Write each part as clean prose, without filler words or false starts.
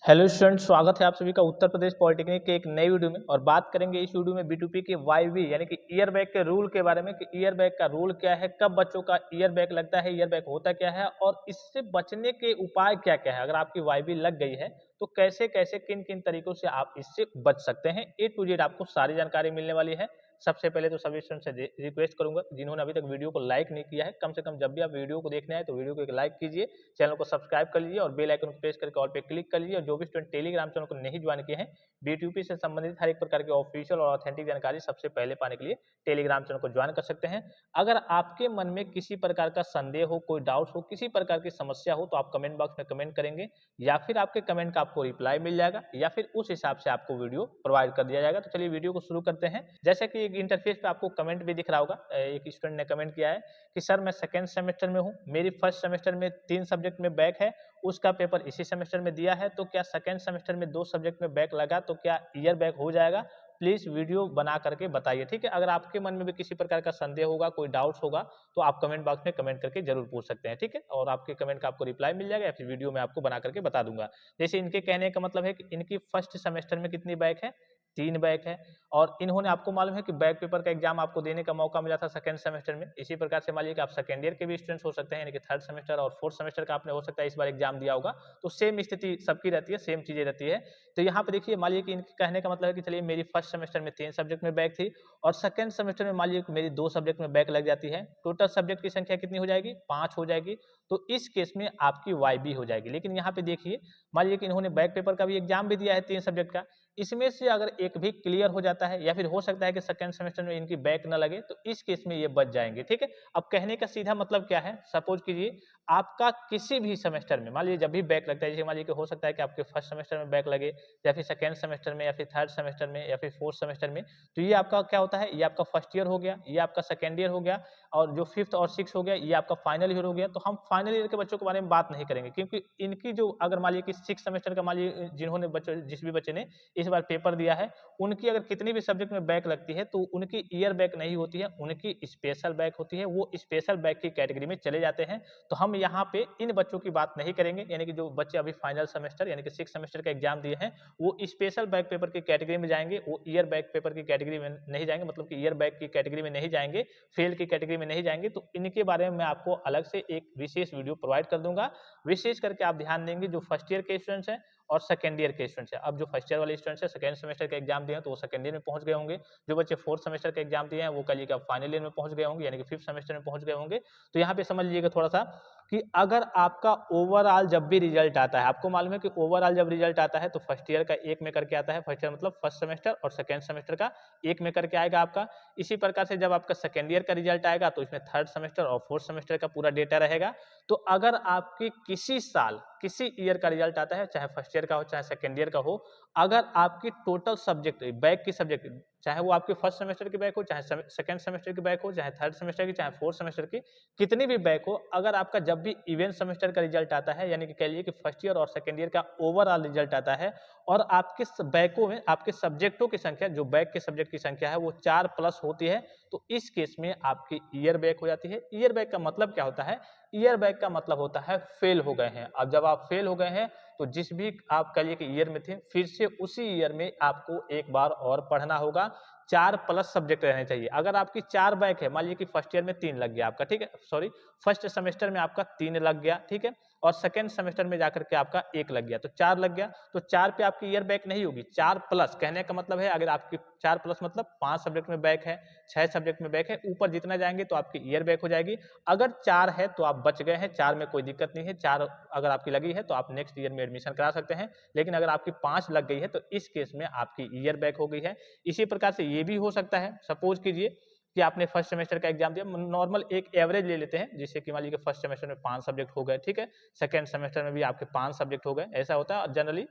Hello student, स्वागत है आप सभी का उत्तर प्रदेश पॉलिटेक्निक के एक नई वीडियो में। और बात करेंगे इस वीडियो में B2P के वाईवी यानी कि ईयर बैग के रूल के बारे में कि ईयर बैग का रूल क्या है, कब बच्चों का ईयर बैग लगता है, ईयर बैग होता क्या है और इससे बचने के उपाय क्या क्या है। अगर आपकी वाईवी लग गई है तो कैसे कैसे किन किन तरीकों से आप इससे बच सकते हैं, ए टू जेड आपको सारी जानकारी मिलने वाली है। सबसे पहले तो सभी स्टूडेंट से रिक्वेस्ट करूंगा जिन्होंने अभी तक वीडियो को लाइक नहीं किया है, कम से कम जब भी आप वीडियो को देखने आए तो वीडियो को एक लाइक कीजिए, चैनल को सब्सक्राइब कर लीजिए और बेल आइकन को प्रेस करके ऑल पे क्लिक कर लीजिए। और जो भी स्टूडेंट टेलीग्राम चैनल को नहीं ज्वाइन किए हैं, B2P से संबंधित हर एक प्रकार की ऑफिशियल और ऑथेंटिक जानकारी सबसे पहले पाने के लिए टेलीग्राम चैनल को ज्वाइन कर सकते हैं। अगर आपके मन में किसी प्रकार का संदेह हो, कोई डाउट हो, किसी प्रकार की समस्या हो तो आप कमेंट बॉक्स में कमेंट करेंगे या फिर आपके कमेंट का आपको रिप्लाई मिल जाएगा या फिर उस हिसाब से आपको वीडियो प्रोवाइड कर दिया जाएगा। तो चलिए वीडियो को शुरू करते हैं। जैसे कि एक इंटरफेस पे आपको कमेंट भी दिख रहा होगा, एक स्टूडेंट ने कमेंट किया है कि सर मैं सेकेंड सेमेस्टर में हूँ, मेरी फर्स्ट सेमेस्टर में 3 सब्जेक्ट में बैक है, उसका पेपर इसी सेमेस्टर में दिया है, तो क्या सेकेंड सेमेस्टर में 2 सब्जेक्ट में बैक लगा तो क्या ईयर बैक हो जाएगा? प्लीज वीडियो बना करके बताइए। ठीक है, अगर आपके मन में भी किसी प्रकार का संदेह होगा, कोई डाउट्स होगा तो आप कमेंट बॉक्स में कमेंट करके जरूर पूछ सकते हैं। ठीक है, और आपके कमेंट का आपको रिप्लाई मिल जाएगा या फिर वीडियो में आपको बना करके बता दूंगा। जैसे इनके कहने का मतलब है कि इनकी फर्स्ट सेमेस्टर में कितनी बैक है, 3 बैक है। और इन्होंने, आपको मालूम है कि बैक पेपर का एग्जाम आपको देने का मौका मिला था सेकंड सेमेस्टर में। इसी प्रकार से मान लीजिए कि आप सेकंड ईयर के भी स्टूडेंट्स हो सकते हैं, यानी कि थर्ड सेमेस्टर और फोर्थ सेमेस्टर का आपने हो सकता है इस बार एग्जाम दिया होगा, तो सेम स्थिति सबकी रहती है, सेम चीजें रहती है। तो यहाँ पे देखिए, मान लीजिए कि इनके कहने का मतलब है कि चलिए मेरी फर्स्ट सेमेस्टर में 3 सब्जेक्ट में बैक थी और सेकंड सेमेस्टर में मान लीजिए कि मेरी 2 सब्जेक्ट में बैक लग जाती है, टोटल सब्जेक्ट की संख्या कितनी हो जाएगी, 5 हो जाएगी। तो इस केस में आपकी वाईबी हो जाएगी। लेकिन यहाँ पे देखिए, मान लीजिए कि इन्होंने बैक पेपर का भी एग्जाम भी दिया है 3 सब्जेक्ट का, इसमें से अगर एक भी क्लियर हो जाता है या फिर हो सकता है कि सेकंड सेमेस्टर में इनकी बैक ना लगे, तो इस केस में ये बच जाएंगे। ठीक है, अब कहने का सीधा मतलब क्या है, सपोज कीजिए आपका किसी भी सेमेस्टर में मान लीजिए जब भी बैक लगता है, जैसे मान लीजिए कि हो सकता है कि आपके फर्स्ट सेमेस्टर में बैक लगे या फिर सेकंड सेमेस्टर में या फिर थर्ड सेमेस्टर में या फिर फोर्थ सेमेस्टर में, तो ये आपका क्या होता है, ये आपका फर्स्ट ईयर हो गया, ये आपका सेकंड ईयर हो गया और जो फिफ्थ और सिक्स हो गया ये आपका फाइनल ईयर हो गया। तो हम फाइनल ईयर के बच्चों के बारे में बात नहीं करेंगे, क्योंकि इनकी जो, अगर मान लीजिए कि सिक्स सेमेस्टर का, मान लीजिए जिन्होंने बच्चों, जिस भी बच्चे ने इस बार पेपर दिया है, उनकी अगर कितनी भी सब्जेक्ट में बैक लगती है तो उनकी ईयर बैक नहीं होती है, उनकी स्पेशल बैक होती है, वो स्पेशल बैक की कैटेगरी में चले जाते हैं। तो हम यहाँ पे इन बच्चों की बात नहीं करेंगे, यानी कि जो बच्चे अभी फाइनल सेमेस्टर यानी कि सिक्स सेमेस्टर का एग्जाम दिए हैं वो स्पेशल बैक पेपर की कैटेगरी में जाएंगे, वो ईयर बैक पेपर की कैटेगरी में नहीं जाएंगे, मतलब कि ईयर बैक की कैटेगरी में नहीं जाएंगे, फेल की कैटेगरी में नहीं जाएंगे। तो इनके बारे में मैं आपको अलग से एक विशेष वीडियो प्रोवाइड कर दूंगा। विशेष करके आप ध्यान देंगे जो फर्स्ट ईयर के स्टूडेंट्स हैं और सेकंड ईयर के स्टूडेंट्स हैं। अब जो फर्स्ट ईयर वाले स्टूडेंट्स हैं सेकंड सेमेस्टर का एग्जाम दिए हैं तो वो सेकंड ईयर में पहुंच गए होंगे, जो बच्चे फोर्थ सेमेस्टर का एग्जाम दिए हैं वो कह लीजिए कि फाइनल ईयर में पहुंच गए होंगे, यानी कि फिफ्थ सेमेस्टर में पहुंच गए होंगे। तो यहाँ पे समझ लीजिएगा थोड़ा सा कि अगर आपका ओवरऑल जब भी रिजल्ट आता है, आपको मालूम है कि ओवरऑल जब रिजल्ट आता है तो फर्स्ट ईयर का एक में करके आता है, फर्स्ट ईयर मतलब फर्स्ट सेमेस्टर, और सेकंड सेमेस्टर का एक में करके आएगा आपका। इसी प्रकार से जब आपका सेकंड ईयर का रिजल्ट आएगा तो इसमें थर्ड सेमेस्टर और फोर्थ सेमेस्टर का पूरा डेटा रहेगा। तो अगर आपकी किसी साल किसी ईयर का रिजल्ट आता है, चाहे फर्स्ट ईयर का हो चाहे सेकंड ईयर का हो, अगर आपकी टोटल सब्जेक्ट बैक की सब्जेक्ट, चाहे वो आपके फर्स्ट सेमेस्टर की बैक हो, चाहे सेकंड सेमेस्टर की बैक हो, चाहे थर्ड सेमेस्टर की, चाहे फोर्थ सेमेस्टर की, कितनी भी बैक हो, अगर आपका जब भी इवेंट सेमेस्टर का रिजल्ट आता है, यानी कि कह लीजिए कि फर्स्ट ईयर और सेकंड ईयर का ओवरऑल रिजल्ट आता है और आपके बैकों में आपके सब्जेक्टों की संख्या, जो बैक के सब्जेक्ट की संख्या है वो 4 प्लस होती है, तो इस केस में आपकी ईयर बैक हो जाती है। ईयर बैक का मतलब क्या होता है, ईयर बैक का मतलब होता है फेल हो गए हैं। अब जब आप फेल हो गए हैं तो जिस भी आप कह लीजिए कि ईयर में थे, फिर से उसी ईयर में आपको एक बार और पढ़ना होगा। 4 प्लस सब्जेक्ट रहने चाहिए। अगर आपकी 4 बैक है, मान लीजिए कि फर्स्ट ईयर में 3 लग गया आपका, ठीक है, सॉरी फर्स्ट सेमेस्टर में आपका 3 लग गया, ठीक है, और सेकंड सेमेस्टर में जाकर के आपका 1 लग गया, तो 4 लग गया, तो 4 पे आपकी ईयर बैक नहीं होगी, 4 प्लस कहने का मतलब है अगर आपकी 4 प्लस मतलब 5 सब्जेक्ट में बैक है, 6 सब्जेक्ट में बैक है, ऊपर जितना जाएंगे तो आपकी ईयर बैक हो जाएगी। अगर 4 है तो आप बच गए हैं, 4 में कोई दिक्कत नहीं है, 4 अगर आपकी लगी है तो आप नेक्स्ट ईयर में एडमिशन करा सकते हैं। लेकिन अगर आपकी 5 लग गई है तो इस केस में आपकी ईयर बैक हो गई है। इसी प्रकार से ये भी हो सकता है, सपोज कीजिए कि आपने फर्स्ट सेमेस्टर का एग्जाम दिया, नॉर्मल एक एवरेज ले लेते हैं, जिससे कि मान लीजिए फर्स्ट सेमेस्टर में 5 सब्जेक्ट हो गए, ठीक है, सेकंड सेमेस्टर में भी आपके 5 सब्जेक्ट हो गए, ऐसा होता है जनरली।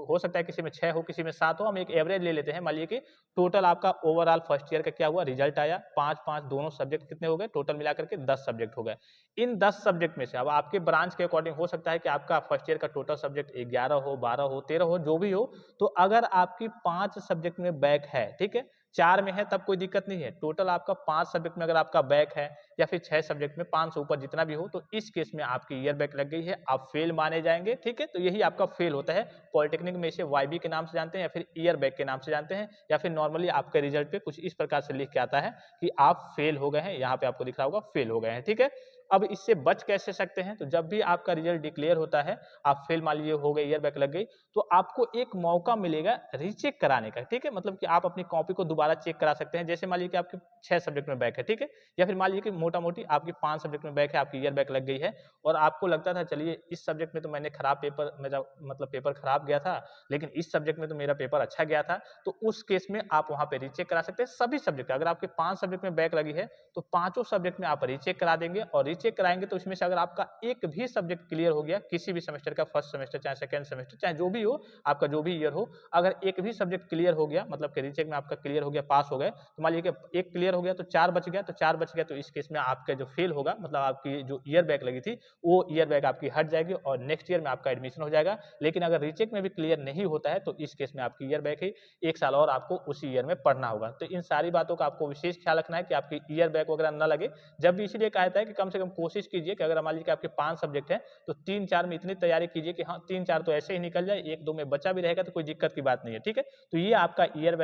हो सकता है किसी में 6 हो, किसी में 7 हो, हम एक एवरेज ले लेते हैं। मान लीजिए कि टोटल आपका ओवरऑल फर्स्ट ईयर का क्या हुआ, रिजल्ट आया 5-5 दोनों सब्जेक्ट कितने हो गए, टोटल मिलाकर के 10 सब्जेक्ट हो गए। इन 10 सब्जेक्ट में से अब आपके ब्रांच के अकॉर्डिंग हो सकता है कि आपका फर्स्ट ईयर का टोटल सब्जेक्ट 11 हो, 12 हो, 13 हो, जो भी हो, तो अगर आपकी 5 सब्जेक्ट में बैक है, ठीक है, 4 में है तब कोई दिक्कत नहीं है। टोटल आपका 5 सब्जेक्ट में अगर आपका बैक है या फिर 6 सब्जेक्ट में 5 से ऊपर जितना भी हो, तो इस केस में आपकी ईयर बैक लग गई है, आप फेल माने जाएँगे, ठीक है? तो यही आपका फेल होता है। पॉलिटेक्निक में इसे वाईबी के नाम से जानते हैं या फिर ईयर बैक के नाम से जानते हैं, या फिर नॉर्मली आपके रिजल्ट पे कुछ इस प्रकार से लिख के आता है कि आप फेल हो गए हैं, यहाँ पे आपको दिख रहा होगा फेल हो गए हैं, ठीक है? अब इससे बच कैसे सकते हैं? तो जब भी आपका रिजल्ट डिक्लेयर होता है, आप फेल मान लीजिए हो गए, ईयर बैक लग गई, तो आपको एक मौका मिलेगा रीचेक कराने का, ठीक है? मतलब कि आप अपनी कॉपी को दोबारा चेक करा सकते हैं। जैसे मान लीजिए कि आपके 6 सब्जेक्ट में बैक है, ठीक है? या फिर मान लीजिए कि मोटा-मोटी आपकी 5 सब्जेक्ट में बैक है, आपकी ईयर बैक लग गई है और आपको लगता था चलिए इस सब्जेक्ट में तो मैंने खराब पेपर मेरा मतलब पेपर खराब गया था, लेकिन इस सब्जेक्ट में तो मेरा पेपर अच्छा गया था। तो उस केस में आप वहाँ पे रीचेक करा सकते हैं सभी सब्जेक्ट। अगर आपके 5 सब्जेक्ट में बैक लगी है, तो पाँचों सब्जेक्ट में आप रीचेक करा देंगे और रीचेक कराएँगे तो उसमें से अगर आपका एक भी सब्जेक्ट क्लियर हो गया, किसी भी सेमेस्टर का फर्स्ट सेमेस्टर चाहे सेकंड सेमेस्टर चाहे जो भी हो, आपका जो भी ईयर हो, अगर एक भी सब्जेक्ट क्लियर हो गया मतलब कि रीचेक में आपका क्लियर हो गया, पास हो गए, तो मान लीजिए कि एक क्लियर हो गया तो 4 बच गया, तो 4 बच गया तो इस केस में आपका जो फेल होगा मतलब आपकी जो ईयर बैक लगी थी, वो ईयर बैक आपकी हट जाएगी और नेक्स्ट ईयर में आपका एडमिशन हो जाएगा। लेकिन अगर रीचेक में भी क्लियर नहीं होता है, तो इस केस में आपकी ईयर बैक है, 1 साल और आपको उसी ईयर में पढ़ना होगा। तो इन सारी बातों का आपको विशेष ख्याल रखना है कि आपकी ईयर बैक वगैरह ना लगे। जब भी इसीलिए कहा जाता है कि कम से कम कोशिश कीजिए कि अगर मान लीजिए कि आपके 5 सब्जेक्ट हैं, तो 3-4 में इतनी तैयारी कीजिए कि हाँ, 3-4 तो ऐसे ही निकल जाए, 1-2 में बचा भी रहेगा तो कोई दिक्कत की बात नहीं है, ठीक है? तो ये आपका ईयर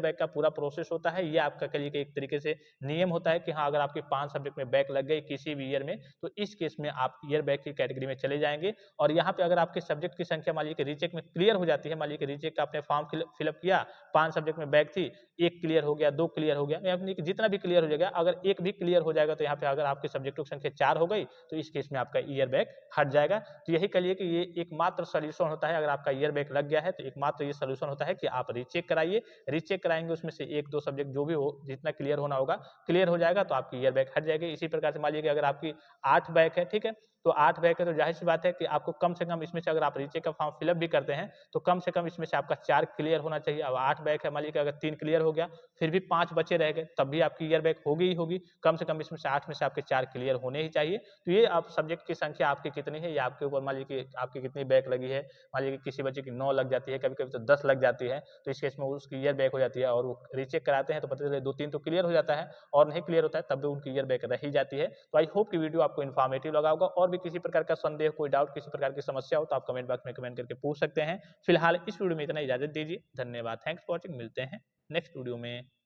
बैक का पूरा प्रोसेस होता है। ये आपका कहिए कि एक तरीके से नियम होता है कि हाँ, अगर आपके 5 सब्जेक्ट में बैक लग गई किसी भी ईयर में, तो इस केस में आप ईयर बैक की कैटेगरी में चले जाएँगे और यहाँ पे अगर आपके सब्जेक्ट की संख्या मान लीजिए कि रीचेक में क्लियर हो जाती है, मान लीजिए कि रीचेक का आपने फॉर्म फिलअप किया, 5 सब्जेक्ट में बैक थी, 1 क्लियर हो गया, 2 क्लियर हो गया, यानी कि जितना भी क्लियर हो जाएगा, अगर 1 भी क्लियर हो जाएगा तो यहाँ पे अगर आपके सब्जेक्टों की संख्या 4 हो गई, तो इस केस में आपका ईयर बैक हट जाएगा। तो यही कहिए कि ये एकमात्र सॉल्यूशन होता है अगर आपका ईयर बैक लग गया है, तो एकमात्र ये सॉल्यूशन होता है कि आप रीचेक कराइए। रीचेक कराएँगे उसमें से 1-2 सब्जेक्ट जो भी हो, जितना क्लियर होना होगा, क्लियर हो जाएगा तो आपकी ईयर बैक हट जाएगी। इसी प्रकार से मान लीजिए कि अगर आपकी 8 बैक है, ठीक है? तो 8 बैक है तो ज़ाहिर-सी बात है कि आपको कम से कम इसमें से अगर आप रीचेक का फॉर्म फिलअप भी करते हैं, तो कम से कम इसमें से आपका 4 क्लियर होना चाहिए। अब 8 बैक है, मान लीजिए कि अगर 3 क्लियर हो गया, फिर भी 5 बचे रह गए, तब भी आपकी ईयर बैक होगी ही होगी। कम से कम इसमें से 8 में से आपके 4 क्लियर होने ही चाहिए। तो ये आप सब्जेक्ट की संख्या आपकी कितनी है, ये आपके ऊपर मान लीजिए कि आपकी कितनी बैक लगी है। मान लीजिए कि किसी बच्चे की 9 लग जाती है, कभी-कभी तो 10 लग जाती है, तो इस केस में उसकी ईयर बैक हो जाती है और वो रीचेक कराते हैं तो पता चले 2-3 तो क्लियर हो जाता है और नहीं क्लियर होता है, तब भी उनकी ईयर बैक रह ही जाती है। तो आई होप कि वीडियो आपको इन्फॉर्मेटिव लगा होगा और भी किसी प्रकार का संदेह, कोई डाउट, किसी प्रकार की समस्या हो तो आप कमेंट बॉक्स में कमेंट करके पूछ सकते हैं। फिलहाल इस वीडियो में इतना, इजाज़त दीजिए। धन्यवाद। Thanks for watching. मिलते हैं नेक्स्ट वीडियो में।